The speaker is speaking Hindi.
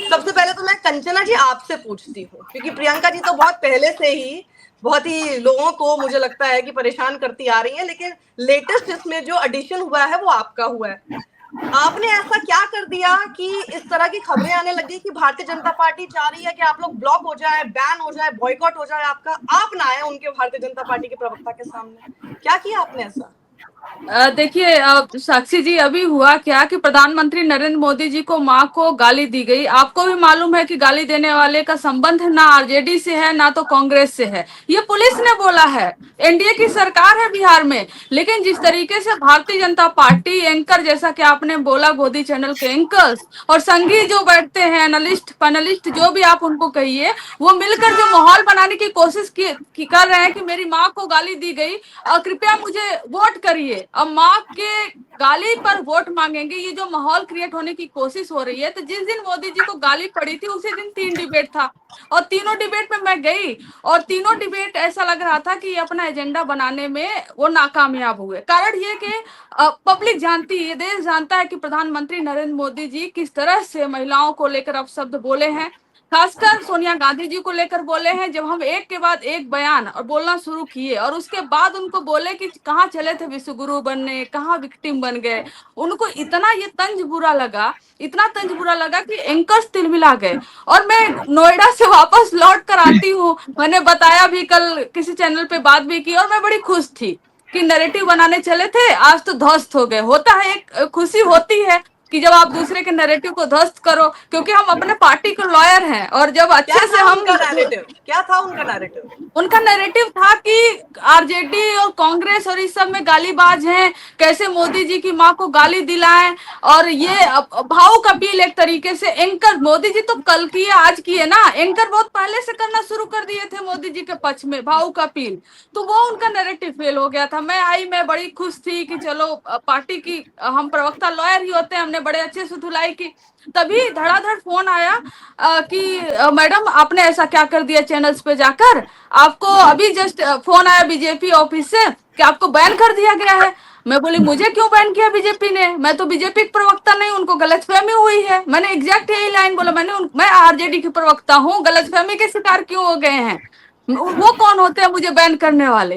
सबसे पहले तो मैं कंचना जी आपसे पूछती हूँ, क्योंकि प्रियंका जी तो बहुत पहले से ही बहुत ही लोगों को मुझे लगता है कि परेशान करती आ रही है, लेकिन लेटेस्ट इसमें जो एडिशन हुआ है वो आपका हुआ है। आपने ऐसा क्या कर दिया कि इस तरह की खबरें आने लगी कि भारतीय जनता पार्टी चाह रही है कि आप लोग ब्लॉक हो जाए, बैन हो जाए, बॉयकॉट हो जाए आपका, आप ना आए उनके भारतीय जनता पार्टी के प्रवक्ता के सामने? क्या किया आपने ऐसा? देखिए साक्षी जी, अभी हुआ क्या कि प्रधानमंत्री नरेंद्र मोदी जी को मां को गाली दी गई। आपको भी मालूम है कि गाली देने वाले का संबंध ना आरजेडी से है ना तो कांग्रेस से है, ये पुलिस ने बोला है। एनडीए की सरकार है बिहार में, लेकिन जिस तरीके से भारतीय जनता पार्टी एंकर, जैसा कि आपने बोला, गोदी चैनल के एंकर्स और संघी जो बैठते हैं, एनालिस्ट पैनलिस्ट जो भी आप उनको कहिए, वो मिलकर जो माहौल बनाने की कोशिश कर रहे हैं कि मेरी माँ को गाली दी गई, कृपया मुझे वोट करिए। अब माँ के गाली पर वोट मांगेंगे, ये जो माहौल क्रिएट होने की कोशिश हो रही है। तो जिस दिन मोदी जी को गाली पड़ी थी उसी दिन 3 डिबेट था, और तीनों डिबेट में मैं गई, और तीनों डिबेट ऐसा लग रहा था कि ये अपना एजेंडा बनाने में वो नाकामयाब हुए। कारण ये कि पब्लिक जानती है, देश जानता है कि प्रधानमंत्री नरेंद्र मोदी जी किस तरह से महिलाओं को लेकर अपशब्द बोले हैं, खासकर सोनिया गांधी जी को लेकर बोले हैं। जब हम एक के बाद एक बयान और बोलना शुरू किए, और उसके बाद उनको बोले कि कहाँ चले थे विश्वगुरु बनने, कहाँ विक्टिम बन गए, उनको इतना ये तंज बुरा लगा, इतना तंज बुरा लगा कि एंकर्स तिलमिला गए। और मैं नोएडा से वापस लौट कर आती हूँ, मैंने बताया भी, कल किसी चैनल पे बात भी की, और मैं बड़ी खुश थी कि नैरेटिव बनाने चले थे, आज तो ध्वस्त हो गए। होता है, एक खुशी होती है कि जब आप दूसरे के नैरेटिव को ध्वस्त करो, क्योंकि हम अपने पार्टी के लॉयर हैं, और जब क्या अच्छे से था हम, उनका नैरेटिव? क्या था उनका नैरेटिव? उनका नैरेटिव था कि आरजेडी और कांग्रेस और इस सब में गालीबाज हैं, कैसे मोदी जी की मां को गाली दिलाएं, और ये भावुक अपील एक तरीके से। एंकर मोदी जी तो कल किए, आज किए ना, एंकर बहुत पहले से करना शुरू कर दिए थे मोदी जी के पक्ष में भावुक अपील। तो वो उनका नैरेटिव फेल हो गया था। मैं आई, मैं बड़ी खुश थी कि चलो पार्टी की, हम प्रवक्ता लॉयर ही होते हैं, हमने बड़े अच्छे से धुलाई की। तभी धड़ाधड़ फोन आया कि मैडम आपने ऐसा क्या कर दिया चैनल्स पे जाकर, आपको अभी जस्ट फोन आया बीजेपी ऑफिस से कि आपको बैन कर दिया गया है। मैं बोली मुझे क्यों बैन किया बीजेपी ने, मैं तो बीजेपी की प्रवक्ता नहीं, उनको गलतफहमी हुई है। मैंने एग्जैक्ट यही लाइन बोला, मैं आरजेडी की प्रवक्ता हूँ, गलतफहमी के शिकार क्यों हो गए हैं, वो कौन होते हैं मुझे बैन करने वाले।